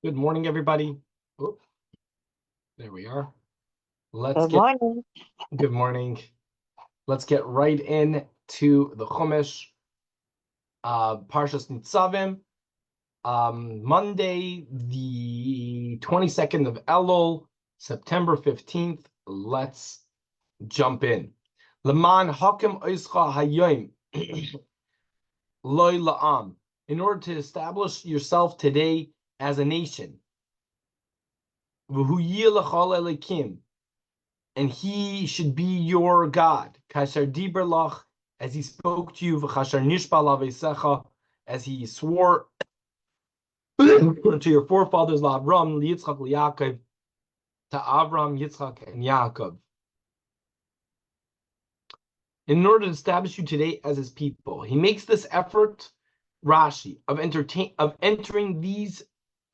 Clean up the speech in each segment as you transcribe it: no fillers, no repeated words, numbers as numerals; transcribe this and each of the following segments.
Good morning, everybody. Oh, there we are. Good morning. Good morning. Let's get right in to the Chumash, Parshas Nitzavim. Monday, the 22nd of Elul, September 15th. Let's jump in. Leman Hakim Oischa Hayom Loy La'am. In order to establish yourself today as a nation. V'hu yilachal elikim. And he should be your God. Kasher diber lach, as he spoke to you, v'chasher nishbal avesecha, as he swore to your forefathers, la'Avram, liYitzchak, liYaakov, to Avram, Yitzchak, and Yaakov. In order to establish you today as his people, he makes this effort, Rashi, of entering these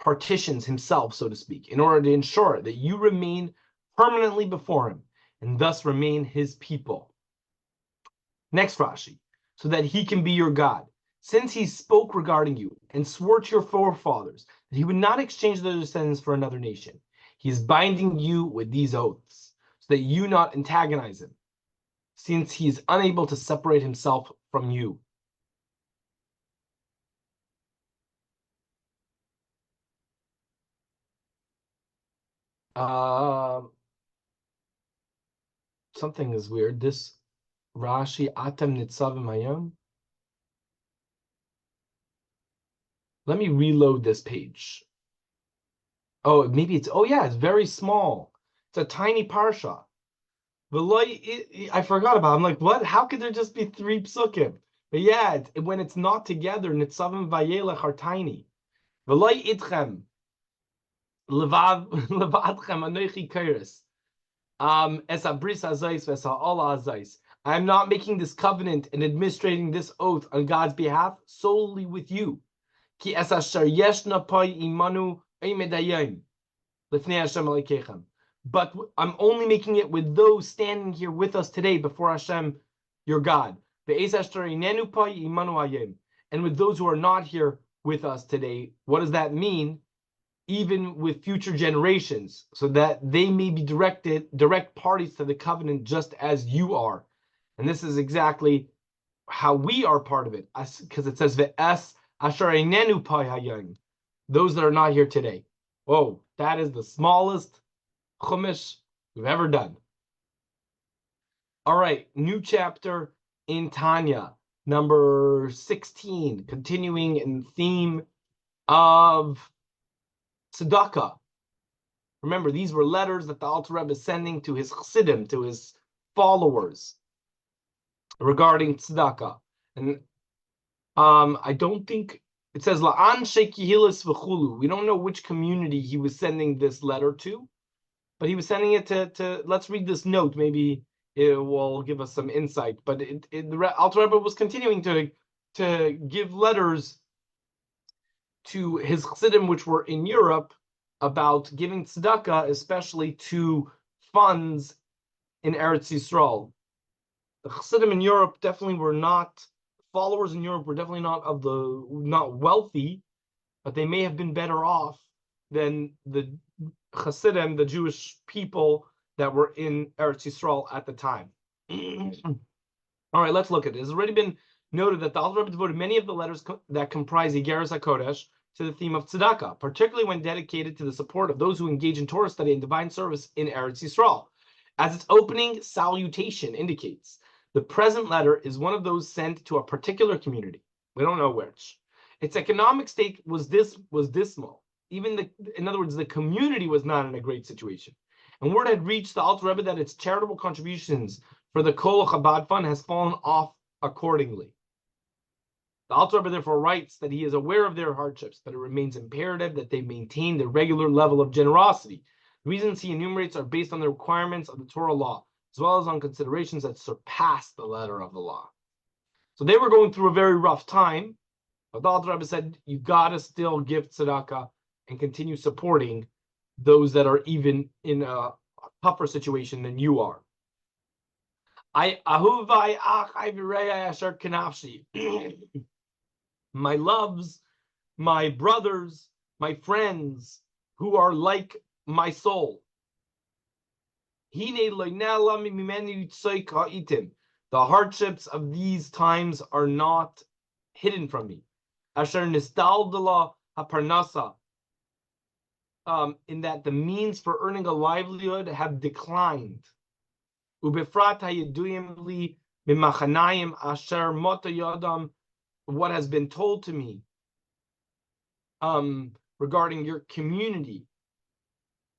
partitions himself, so to speak, in order to ensure that you remain permanently before him, and thus remain his people. Next Rashi, so that he can be your God. Since he spoke regarding you and swore to your forefathers that he would not exchange their descendants for another nation, he is binding you with these oaths, so that you not antagonize him, since he is unable to separate himself from you. Something is weird. This Rashi Atem Nitzavim Hayom. Let me reload this page. Oh, maybe it's, oh yeah, it's very small. It's a tiny parsha. I forgot about it. I'm like, what? How could there just be 3 psukim? But yeah, when it's not together, Nitzavim Vayelech are tiny. V'loi itchem levadchem anochi kairis. Es abris azais v'es ha'ola azais. I am not making this covenant and administrating this oath on God's behalf solely with you. Ki es asher yeshna pai imanu eimedayim lifnei Hashem alekechem. But I'm only making it with those standing here with us today before Hashem, your God. And with those who are not here with us today, what does that mean? Even with future generations, so that they may be direct parties to the covenant just as you are. And this is exactly how we are part of it, because it says ve'es asher einenu pai hayom, those that are not here today. Whoa, that is the smallest Chumash we've ever done. All right, new chapter in Tanya, number 16, continuing in theme of tzedakah. Remember, these were letters that the Alter Rebbe is sending to his chassidim, to his followers, regarding tzedakah. And I don't think it says la'an shekihilis v'chulu. We don't know which community he was sending this letter to, but he was sending it to let's read this note. Maybe it will give us some insight. But the Alter Rebbe was continuing to give letters to his chassidim, which were in Europe, about giving tzedakah, especially to funds in Eretz Yisrael. The chassidim in Europe definitely were not, followers in Europe were definitely not wealthy, but they may have been better off than the chassidim, the Jewish people that were in Eretz Yisrael at the time. All right, let's look at it. It's already been noted that the Alter Rebbe devoted many of the letters that comprise Igeres HaKodesh to the theme of tzedakah, particularly when dedicated to the support of those who engage in Torah study and divine service in Eretz Yisrael. As its opening salutation indicates, the present letter is one of those sent to a particular community. We don't know which. Its economic state was dismal. In other words, the community was not in a great situation. And word had reached the Alter Rebbe that its charitable contributions for the Kol Chabad Fund has fallen off accordingly. The Alter Rebbe therefore writes that he is aware of their hardships, but it remains imperative that they maintain their regular level of generosity. The reasons he enumerates are based on the requirements of the Torah law, as well as on considerations that surpass the letter of the law. So they were going through a very rough time, but the Alter Rebbe said, you gotta still give tzedakah and continue supporting those that are even in a tougher situation than you are. My loves, my brothers, my friends who are like my soul. The hardships of these times are not hidden from me. Asher nistaldala haparnasa, in that the means for earning a livelihood have declined. Ubefrat hayeduyim li mimachanayim asher mota yodam, what has been told to me regarding your community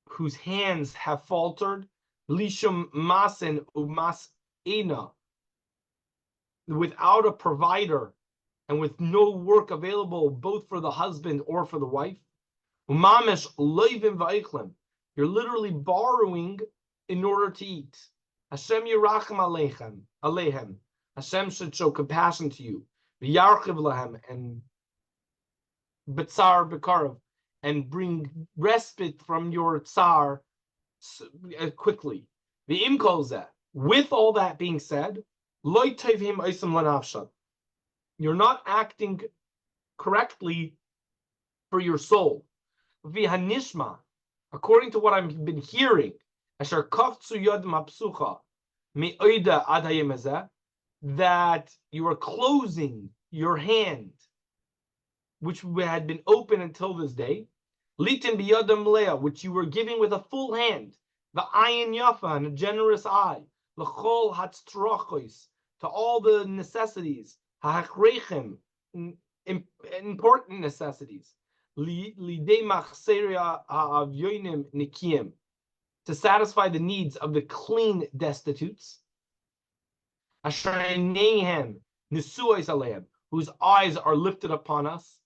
whose hands have faltered, lishum masen umas ena, without a provider and with no work available both for the husband or for the wife. Umamesh loivim va'ichlem, you're literally borrowing in order to eat. Hashem yirachem aleichem, Hashem should show compassion to you. V'yarchiv lahem, and betzar bekarev, and bring respite from your tsar quickly. The imkolzeh. With all that being said, loy tovim oisem lanafsha, you're not acting correctly for your soul. V'hanishma, according to what I've been hearing, asher kafzu yod mapsucha me'oida ad hayemazeh, that you are closing your hand, which had been open until this day, litin biyadam leah, which you were giving with a full hand, the ayin yafa, and a generous eye, l'chol hatztrachos, to all the necessities, ha'achrechem, important necessities, lidei machseria ha'avyonim nikim, to satisfy the needs of the clean destitutes, asher neihem nisuos aleim, whose eyes are lifted upon us.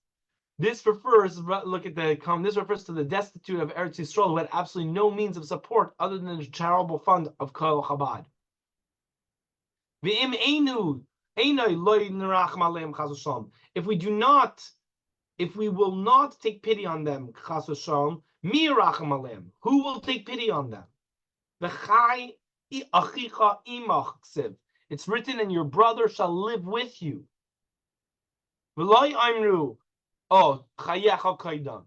This refers, look at the comment, this refers to the destitute of Eretz Yisrael who had absolutely no means of support other than the charitable fund of Kol Chabad. If we will not take pity on them, Chas v'shalom, mi yarachem aleim, who will take pity on them? V'chai achicha imach ksiv, it's written, and your brother shall live with you. V'loi amru, oh, chayecha kaidam.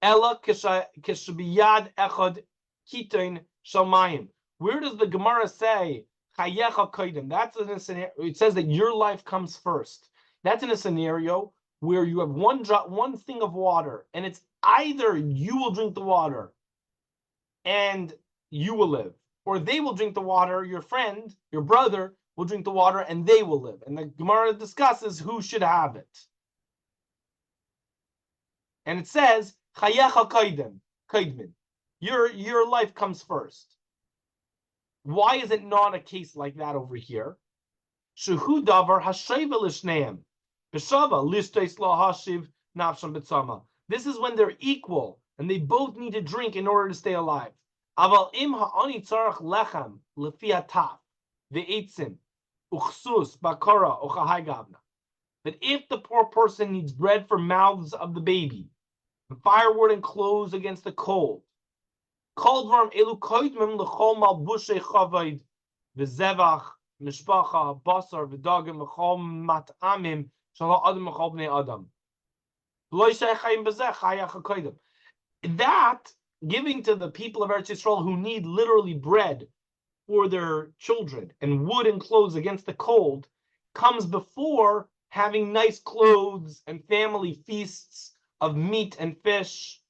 Ella kishabiyad echad kitain shamayim. Where does the Gemara say chayecha kaidam? That's in a scenario. It says that your life comes first. That's in a scenario where you have one drop, one thing of water, and it's either you will drink the water and you will live, or they will drink the water. Your friend, your brother, will drink the water and they will live. And the Gemara discusses who should have it. And it says, Chayecha kaidmin. Your life comes first. Why is it not a case like that over here? Shehu davar hasheva lishneim. B'shava listais la hashiv nafsham b'tzama. This is when they're equal and they both need to drink in order to stay alive. Aval im ha'ani tzarach lechem lefi hataf ve'etzim uchsus bakara uchahai gavna. But if the poor person needs bread for mouths of the baby, and firewood and clothes against the cold, cold varm elu koidmim l'chol malbushe chavayd v'zevach mishpacha basar v'dagim l'chol mat'amim shalom adam l'chol bnei adam. That giving to the people of Eretz Yisrael who need literally bread for their children and wood and clothes against the cold comes before having nice clothes and family feasts of meat and fish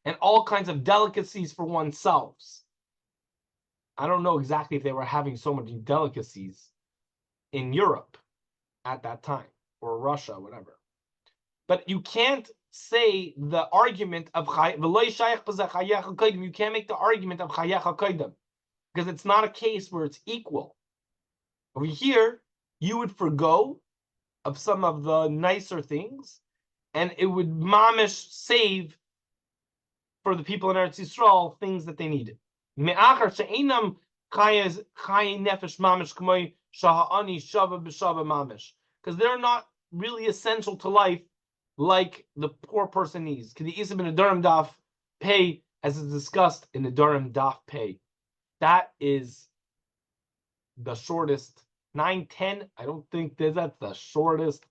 and all kinds of delicacies for oneself. I don't know exactly if they were having so many delicacies in Europe at that time, or Russia, whatever. But you can't say the argument of you can't make the argument of chayecha kaidam, because it's not a case where it's equal. Over here, you would forgo of some of the nicer things, and it would mamish save for the people in Eretz Yisrael things that they needed. Because they're not really essential to life like the poor person needs. As is discussed in the Durham Daf Pei. That is the shortest 9-10. I don't think that's the shortest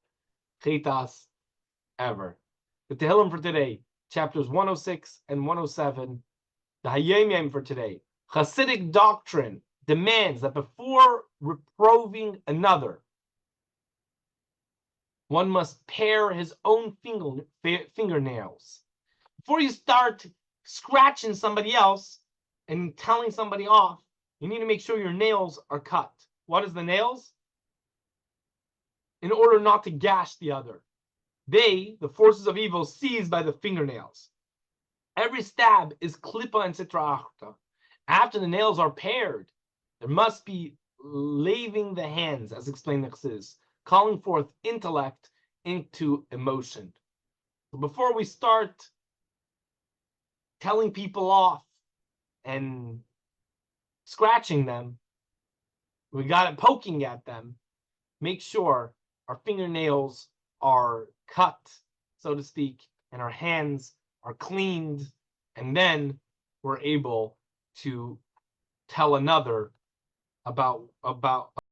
chitas ever. The Tehillim for today, chapters 106 and 107. The Hayom Yom for today. Hasidic doctrine demands that before reproving another, one must pare his own fingernails. Before you start scratching somebody else and telling somebody off, you need to make sure your nails are cut. What is the nails? In order not to gash the other. They, the forces of evil, seize by the fingernails. Every stab is klippa and sitra achta. After the nails are pared, there must be laving the hands, as explained in Chassidus, calling forth intellect into emotion. So before we start telling people off and scratching them, we got it poking at them, make sure our fingernails are cut, so to speak, and our hands are cleaned, and then we're able to tell another about